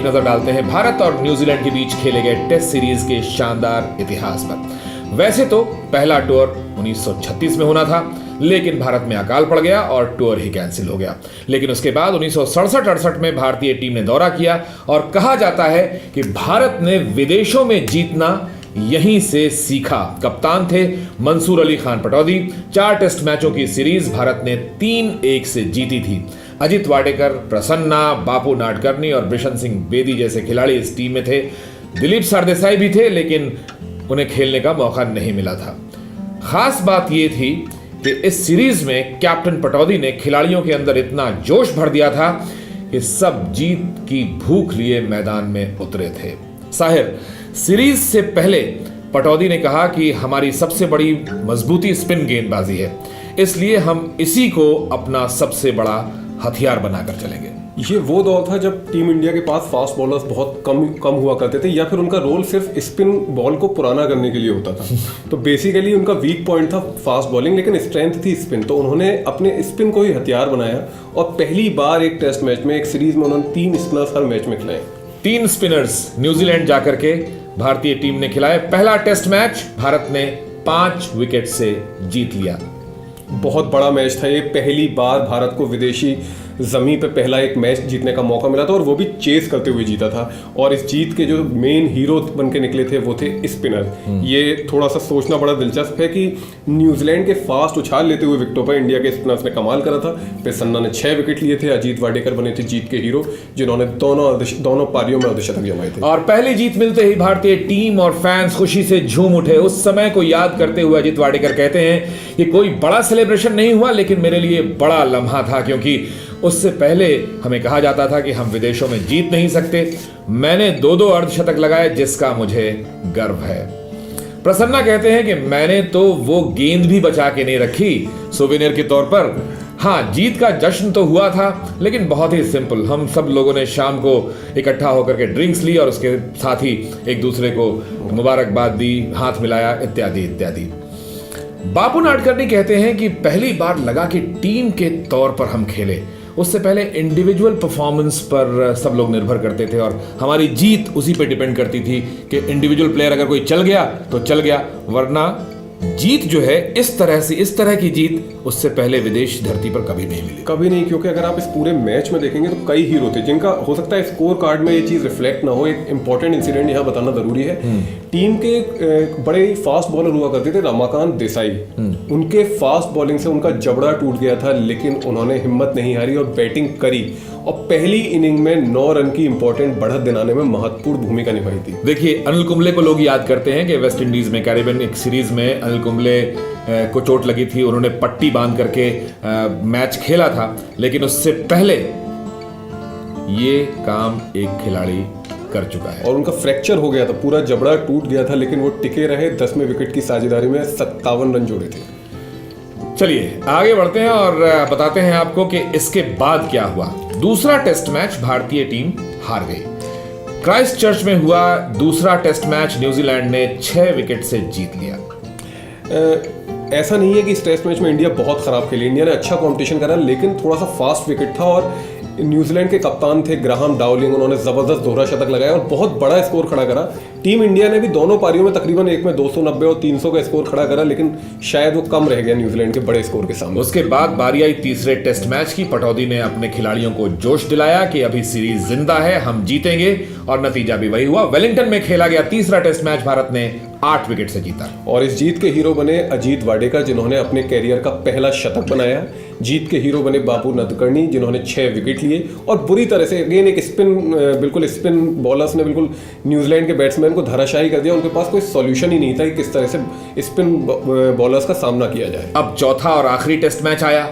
एक नजर डालते हैं भारत और न्यूजीलैंड के बीच खेले गए टेस्ट सीरीज के शानदार इतिहास पर। वैसे तो पहला टूर 1936 में होना था, लेकिन भारत में अकाल पड़ गया और टूर ही कैंसिल हो गया। लेकिन उसके बाद 1967-68 में भारतीय टीम ने दौरा किया और कहा जाता है कि भारत ने विदेशों में जीतना यहीं से सीखा। कप्तान थे मंसूर अली खान पटौदी। 4 टेस्ट मैचों की सीरीज भारत ने 3-1 से जीती थी। अजित वाडेकर, प्रसन्ना, बापू नाडकर्णी और बिशन सिंह बेदी जैसे खिलाड़ी इस टीम में थे। दिलीप सरदेसाई भी थे, लेकिन उन्हें खेलने का मौका नहीं मिला था। खास बात यह थी कि इस सीरीज में कैप्टन पटौदी ने खिलाड़ियों के अंदर इतना जोश भर दिया था कि सब जीत की भूख लिए मैदान में उतरे थे। साहिर, सीरीज से पहले पटौदी ने कहा कि हमारी सबसे बड़ी मजबूती स्पिन गेंदबाजी है, इसलिए हम इसी को अपना सबसे बड़ा हथियार बनाकर चलेंगे। ये वो दौर था जब टीम इंडिया के पास फास्ट बॉलर्स बहुत कम हुआ करते थे, या फिर उनका रोल सिर्फ स्पिन बॉल को पुराना करने के लिए होता था। तो बेसिकली उनका वीक पॉइंट था फास्ट बॉलिंग, लेकिन स्ट्रेंथ थी स्पिन। तो उन्होंने अपने स्पिन को ही हथियार बनाया और पहली बार एक टेस्ट मैच में, एक सीरीज में उन्होंने 3 स्पिनर्स हर मैच में खिलाए। 3 स्पिनर्स न्यूजीलैंड जाकर के भारतीय टीम ने खिलाए। पहला टेस्ट मैच भारत ने 5 विकेट से जीत लिया। बहुत बड़ा मैच था ये। पहली बार भारत को विदेशी जमीन पे पहला एक मैच जीतने का मौका मिला था, और वो भी चेस करते हुए जीता था। और इस जीत के जो मेन हीरो बन के निकले थे वो थे स्पिनर। ये थोड़ा सा सोचना बड़ा दिलचस्प है कि न्यूजीलैंड के फास्ट उछाल लेते हुए विकेटों पर इंडिया के स्पिनर्स ने कमाल करा था। प्रसन्ना ने 6 विकेट लिए थे। अजीत वाडेकर बने थे जीत के हीरो, जिन्होंने दोनों पारियों में अर्धशतक जमाए थे। और पहली जीत मिलते ही भारतीय टीम और फैंस खुशी से झूम उठे। उस समय को याद करते हुए अजीत वाडेकर कहते हैं कि कोई बड़ा सेलिब्रेशन नहीं हुआ, लेकिन मेरे लिए बड़ा लम्हा था, क्योंकि उससे पहले हमें कहा जाता था कि हम विदेशों में जीत नहीं सकते। मैंने 2-2 अर्धशतक लगाए, जिसका मुझे गर्व है। प्रसन्ना कहते हैं कि मैंने तो वो गेंद भी बचा के नहीं रखी सोवेनियर के तौर पर। हाँ, जीत का जश्न तो हुआ था, लेकिन बहुत ही सिंपल। हम सब लोगों ने शाम को इकट्ठा होकर के ड्रिंक्स ली और उसके साथ ही एक दूसरे को मुबारकबाद दी, हाथ मिलाया, इत्यादि इत्यादि। बापू नाडकर्णी कहते हैं कि पहली बार लगा कि टीम के तौर पर हम खेले। उससे पहले इंडिविजुअल परफॉर्मेंस पर सब लोग निर्भर करते थे और हमारी जीत उसी पे डिपेंड करती थी कि इंडिविजुअल प्लेयर अगर कोई चल गया तो चल गया, वरना जीत जो है इस तरह की जीत उससे पहले विदेश धरती पर कभी नहीं मिली। कभी नहीं, क्योंकि अगर आप इस पूरे मैच में देखेंगे तो कई हीरो थे जिनका हो सकता है स्कोर कार्ड में ये चीज रिफ्लेक्ट ना हो। एक इंपॉर्टेंट इंसिडेंट यहाँ बताना जरूरी है। टीम के बड़े फास्ट बॉलर हुआ करते थे रमाकांत देसाई। उनके फास्ट बॉलिंग से उनका जबड़ा टूट गया था, लेकिन उन्होंने हिम्मत नहीं हारी और बैटिंग करी और पहली इनिंग में 9 रन की इंपॉर्टेंट बढ़त दिलाने में महत्वपूर्ण भूमिका निभाई थी। देखिए, अनिल कुंबले को लोग याद करते हैं कि वेस्ट इंडीज में कैरिबियन एक सीरीज में अनिल कुंबले को चोट लगी थी। उन्होंने पट्टी बांध करके मैच खेला था, लेकिन उससे पहले ये काम एक खिलाड़ी कर चुका है और उनका फ्रैक्चर हो गया था, पूरा जबड़ा टूट गया था, लेकिन वो टिके रहे। 10वें विकेट की साझेदारी में 57 रन जोड़े थे। चलिए आगे बढ़ते हैं और बताते हैं आपको कि इसके बाद क्या हुआ। दूसरा टेस्ट मैच भारतीय टीम हार गई। क्राइस्ट चर्च में हुआ दूसरा टेस्ट मैच न्यूजीलैंड ने 6 विकेट से जीत लिया। ऐसा नहीं है कि इस टेस्ट मैच में इंडिया बहुत खराब खेली। इंडिया ने अच्छा कंपटीशन करा, लेकिन थोड़ा सा फास्ट विकेट था और न्यूजीलैंड के कप्तान थे ग्राहम डाउलिंग। उन्होंने जबरदस्त दोहरा शतक लगाया और बहुत बड़ा स्कोर खड़ा करा। टीम इंडिया ने भी दोनों पारियों में तकरीबन एक में 290 और 300 का स्कोर खड़ा करा, लेकिन शायद वो कम रह गया न्यूजीलैंड के बड़े स्कोर के सामने। उसके बाद बारी आई तीसरे टेस्ट मैच की। पटौदी ने अपने खिलाड़ियों को जोश दिलाया कि अभी सीरीज जिंदा है, हम जीतेंगे, और नतीजा भी वही हुआ। वेलिंगटन में खेला गया तीसरा टेस्ट मैच भारत ने 8 विकेट से जीता और इस जीत के हीरो बने अजीत वाडेकर, जिन्होंने अपने कैरियर का पहला शतक बनाया। जीत के हीरो बने बापू नाडकर्णी, जिन्होंने 6 विकेट लिए और बुरी तरह से अगेन एक स्पिन बॉलर्स ने बिल्कुल न्यूजीलैंड के बैट्समैन को धराशायी कर दिया। उनके पास कोई सॉल्यूशन ही नहीं था कि किस तरह से स्पिन बॉलर्स का सामना किया जाए। अब चौथा और आखिरी टेस्ट मैच आया।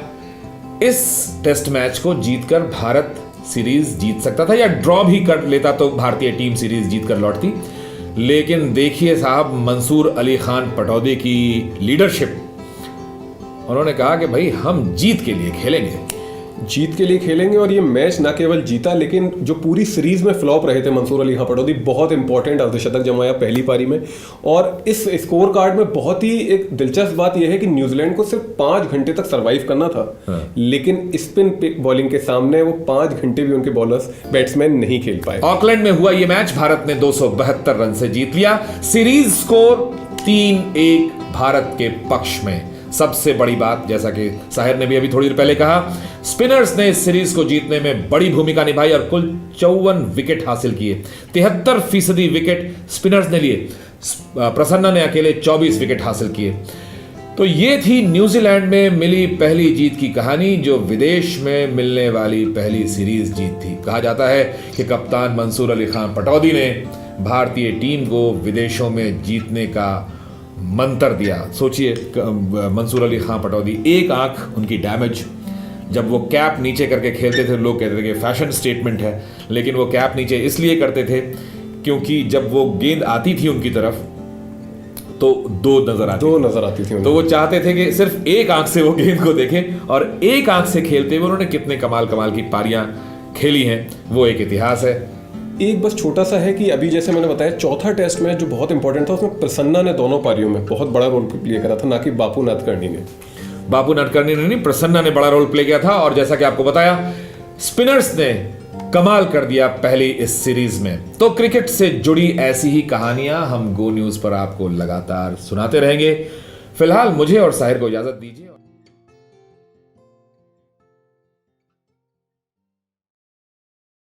इस टेस्ट मैच को जीतकर भारत सीरीज जीत सकता था, या ड्रॉ भी कर लेता तो भारतीय टीम सीरीज जीतकर लौटती। लेकिन देखिए साहब, मंसूर अली खान पटौदी की लीडरशिप। उन्होंने कहा कि भाई हम जीत के लिए खेलेंगे। जीत के लिए खेलेंगे। और ये मैच ना केवल जीता लेकिन जो पूरी सीरीज में फ्लॉप रहे थे मंसूर अली खां पटौदी, बहुत इंपॉर्टेंट अर्धशतक जमाया पहली पारी में। और इस स्कोर कार्ड में बहुत ही एक दिलचस्प बात यह है कि न्यूजीलैंड को सिर्फ 5 घंटे तक सर्वाइव करना था, लेकिन स्पिन बॉलिंग के सामने वो 5 घंटे भी उनके बॉलर्स बैट्समैन नहीं खेल पाए। ऑकलैंड में हुआ ये मैच भारत ने 272 रन से जीत लिया। सीरीज स्कोर 3-1 भारत के पक्ष में। सबसे बड़ी बात, जैसा कि साहिर ने भी अभी थोड़ी देर पहले कहा, स्पिनर्स ने इस सीरीज को जीतने में बड़ी भूमिका निभाई और कुल 54 विकेट हासिल किए। 73% विकेट स्पिनर्स ने लिए। प्रसन्ना ने अकेले 24 विकेट हासिल किए। तो ये थी न्यूजीलैंड में मिली पहली जीत की कहानी, जो विदेश में मिलने वाली पहली सीरीज जीत थी। कहा जाता है कि कप्तान मंसूर अली खां पटौदी ने भारतीय टीम को विदेशों में जीतने का मंत्र दिया। सोचिए, मंसूर अली खां पटौदी, एक आंख उनकी डैमेज, जब वो कैप नीचे करके खेलते थे लोग कहते थे कि फैशन स्टेटमेंट है, लेकिन वो कैप नीचे इसलिए करते थे क्योंकि जब वो गेंद आती थी उनकी तरफ तो दो नजर आती थी। तो वो चाहते थे कि सिर्फ एक आंख से वो गेंद को देखें, और एक आंख से खेलते हुए उन्होंने कितने कमाल की पारियां खेली हैं, वो एक इतिहास है। एक बस छोटा सा है कि अभी जैसे मैंने बताया, चौथा टेस्ट मैच जो बहुत इंपॉर्टेंट था उसमें प्रसन्ना ने दोनों पारियों में बहुत बड़ा रोल प्ले करा था, ना कि बापू नादकर्णी ने। बापू नादकर्णी ने नहीं, प्रसन्ना ने बड़ा रोल प्ले किया था। और जैसा कि आपको बताया, स्पिनर्स ने कमाल कर दिया पहली इस सीरीज में। तो क्रिकेट से जुड़ी ऐसी ही कहानियां हम गो न्यूज पर आपको लगातार सुनाते रहेंगे। फिलहाल मुझे और साहिर को इजाजत दीजिए।